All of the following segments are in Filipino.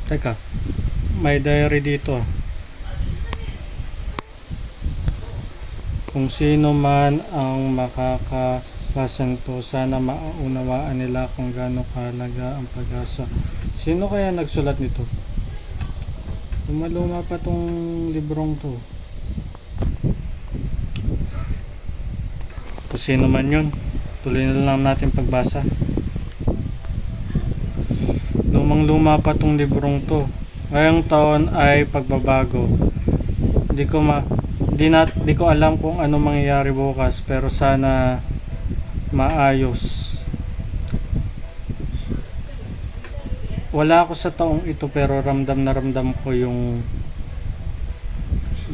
Teka, may diary dito. Kung sino man ang makakabasang to, sana maunawaan nila kung gaano kahalaga ang pag-asa. Sino kaya nagsulat nito? Lumaluma pa tong librong to. Kung sino man yun, tuloy na lang natin pagbasa. Lumang-luma pa tong librong to. Ngayong taon ay pagbabago. Di ko alam kung ano mangyayari bukas, pero sana maayos. Wala ako sa taong ito, pero ramdam na ramdam ko yung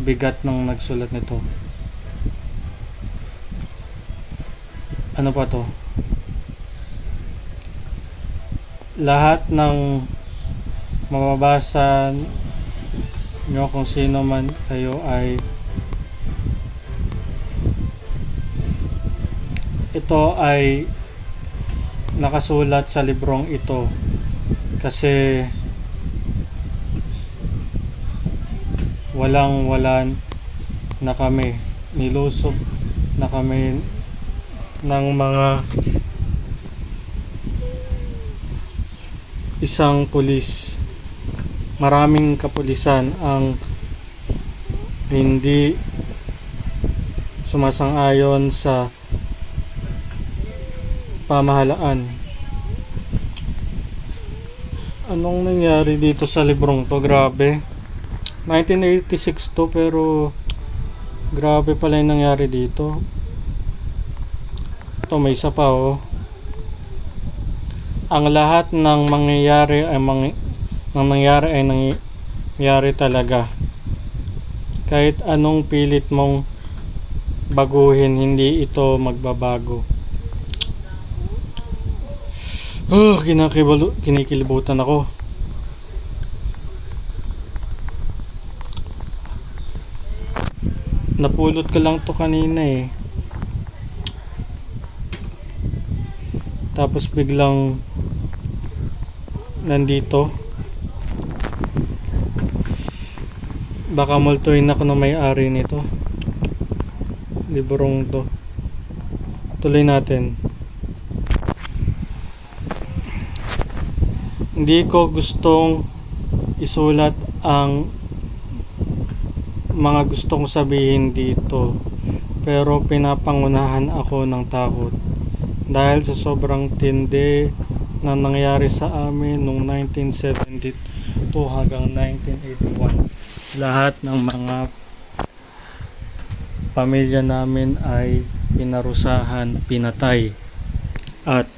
bigat ng nagsulat nito. Ano pa to? Lahat ng mababasa nyo, kung sino man kayo, ay ito ay nakasulat sa librong ito kasi wala na kami, nilusob na kami ng mga isang pulis. Maraming kapulisan ang hindi sumasang-ayon sa pamahalaan. Anong nangyari dito sa librong to? Grabe. 1986 to, pero grabe pala yung nangyari dito. Ito, may isa pa oh. Ang lahat ng mangyayari ay nangyayari talaga. Kahit anong pilit mong baguhin, hindi ito magbabago. Kinikilibutan ako. Napulot ko lang to kanina eh. Tapos biglang nandito. Baka multuin ako ng may-ari nito. Librong to. Tuloy natin. Hindi ko gustong isulat ang mga gusto kong sabihin dito, pero pinapangunahan ako ng takot dahil sa sobrang tindi na nangyari sa amin noong 1972 hanggang 1981. Lahat ng mga pamilya namin ay pinarusahan, pinatay at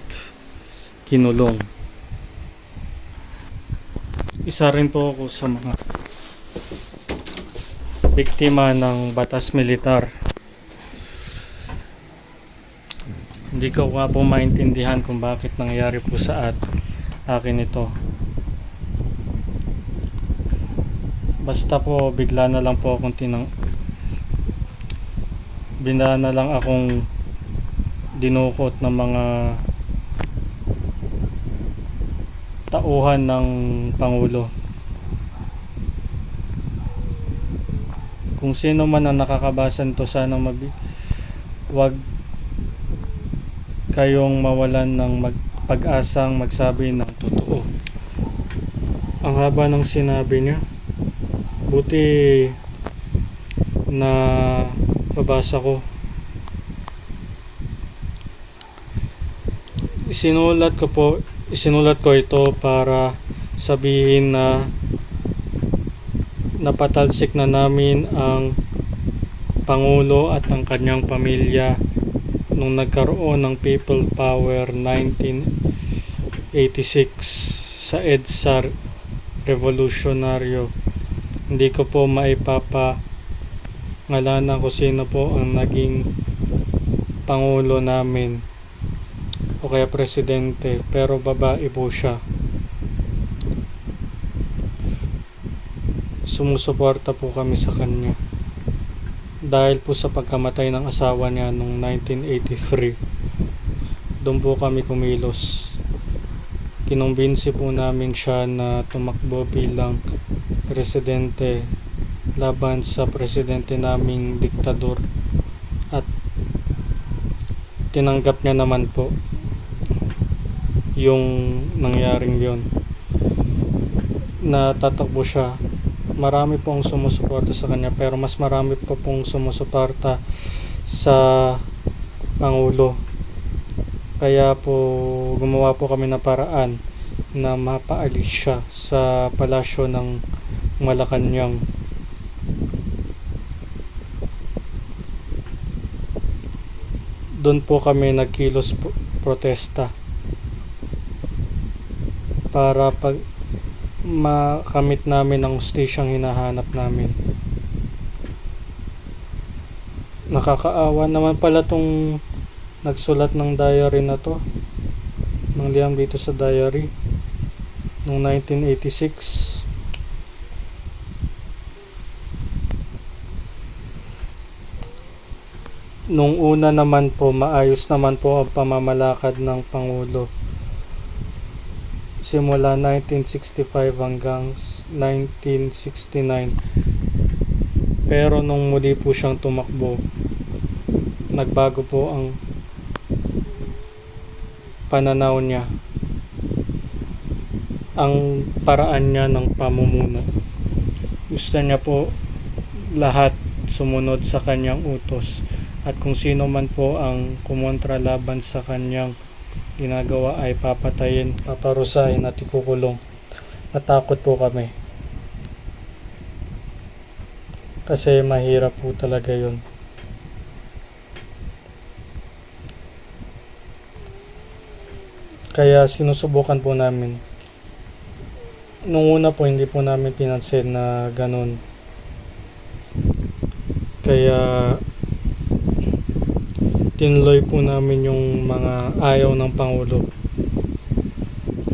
kinulong. Isa rin po ako sa mga biktima ng batas militar. Hindi ko nga po maintindihan kung bakit nangyari po sa akin ito. Basta po bigla na lang po akong bigla na lang akong dinukot ng mga tauhan ng Pangulo. Kung sino man ang nakakabasa nito, sana wag kayong mawalan ng pag-asang magsabi ng totoo. Ang haba ng sinabi niya. Buti na babasa ko. Isinulat ko ito para sabihin na napatalsik na namin ang Pangulo at ang kanyang pamilya nung nagkaroon ng People Power 1986 sa EDSA Revolusyonaryo. Hindi ko po maipapangalanan kung sino po ang naging Pangulo namin o kaya presidente, pero babae po siya. Sumusuporta po kami sa kanya dahil po sa pagkamatay ng asawa niya noong 1983. Doon po kami kumilos. kinumbinsi po namin siya na tumakbo bilang presidente laban sa presidente naming diktador, at tinanggap niya naman po yung nangyaring yon, na tatakbo siya. Marami pong sumusuporta sa kanya, pero mas marami pa pong sumusuporta sa Pangulo. Kaya po gumawa po kami ng paraan na mapaalis siya sa palasyo ng Malacanang. Doon po kami nagkilos protesta para makamit namin ang hustisyang hinahanap namin. Nakakaawa naman pala tong nagsulat ng diary na to, ng liham dito sa diary noong 1986. Nung una naman po, maayos naman po ang pamamalakad ng Pangulo simula 1965 hanggang 1969. Pero nung muli po siyang tumakbo, nagbago po ang pananaw niya, ang paraan niya ng pamumuno. Gusto niya po lahat sumunod sa kanyang utos, at kung sino man po ang kumontra laban sa kanyang ginagawa ay papatayin, paparusahin at ikukulong. Natakot po kami kasi mahirap po talaga yun. Kaya sinusubukan po namin. Nung una po hindi po namin pinansin na ganun, kaya tinuloy po namin yung mga ayaw ng Pangulo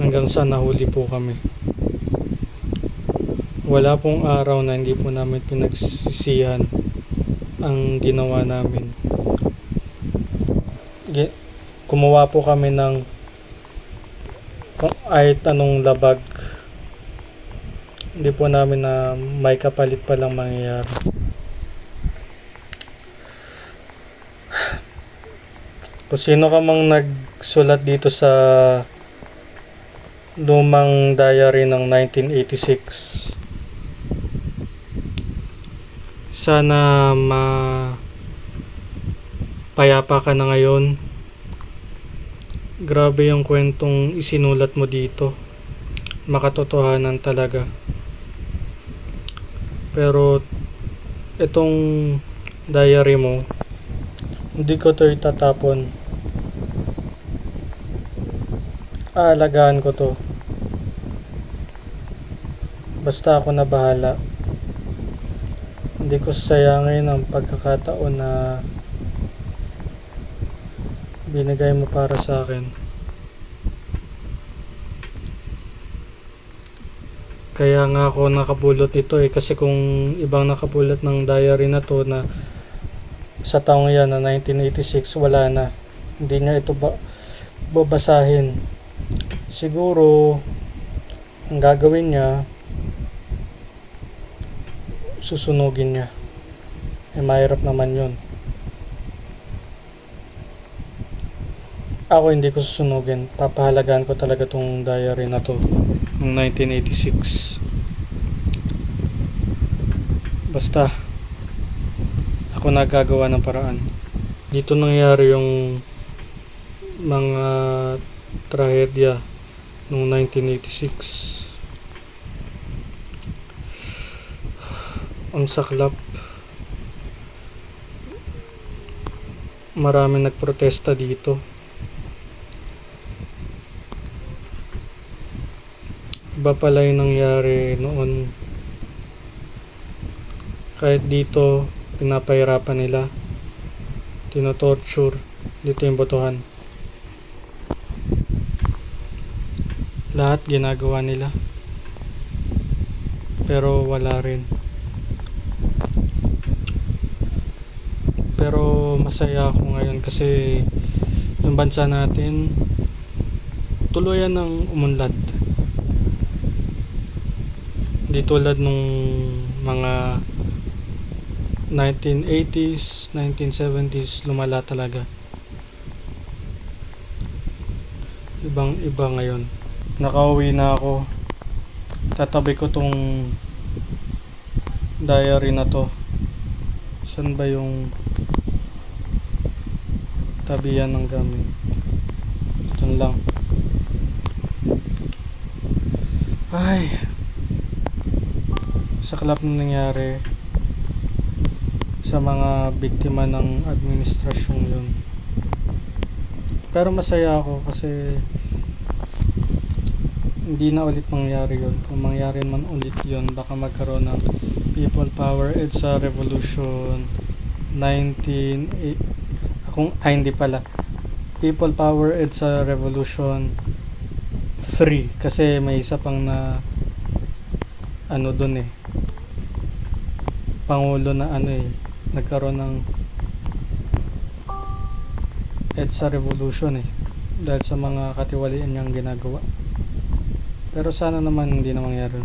hanggang sa nahuli po kami. Wala pong araw na hindi po namin pinagsisihan ang ginawa namin. Gumawa po kami ng kahit anong labag. Hindi po namin na may kapalit palang mangyayari. Kung sino ka mang nagsulat dito sa lumang diary ng 1986, sana payapa ka na ngayon. Grabe yung kwentong isinulat mo dito, makatotohanan talaga. Pero itong diary mo, hindi ko to itatapon. Aalagaan ko to. Basta ako na bahala. Hindi ko sayangin ang pagkakataon na binigay mo para sa akin. Kaya nga ako nakapulot ito kasi kung ibang nakapulot ng diary na to na sa taong yan na 1986, wala na. Hindi niya ito babasahin. Siguro ang gagawin niya, susunugin niya. Mahirap naman yun. Ako hindi ko susunugin. Papahalagaan ko talaga tong diary na to ng 1986. Basta ako nagagawa ng paraan. Dito nangyari yung mga trahedya noong 1986. Ang saklap. Maraming nagprotesta dito. Iba pala yung nangyari noon. Kahit dito pinapahirapan nila, tinotorture. Dito yung botohan. Lahat ginagawa nila, pero wala rin. Pero masaya ako ngayon kasi yung bansa natin tuluyan ng umunlad. Di tulad nung mga 1980s, 1970s, lumala talaga. Ibang iba ngayon. Nakauwi na ako. Tatabi ko tong diary na to. Saan ba yung tabihan ng gamit? Ito lang. Ay, saklap na nangyari sa mga biktima ng administrasyon yun. Pero masaya ako kasi hindi na ulit mangyari yun. Kung mangyari man ulit yun, baka magkaroon ng people power EDSA revolution hindi pala, people power EDSA revolution 3, kasi may isa pang na ano dun pangulo na nagkaroon ng EDSA revolution dahil sa mga katiwalian niyang ginagawa. Pero sana naman hindi na mangyari.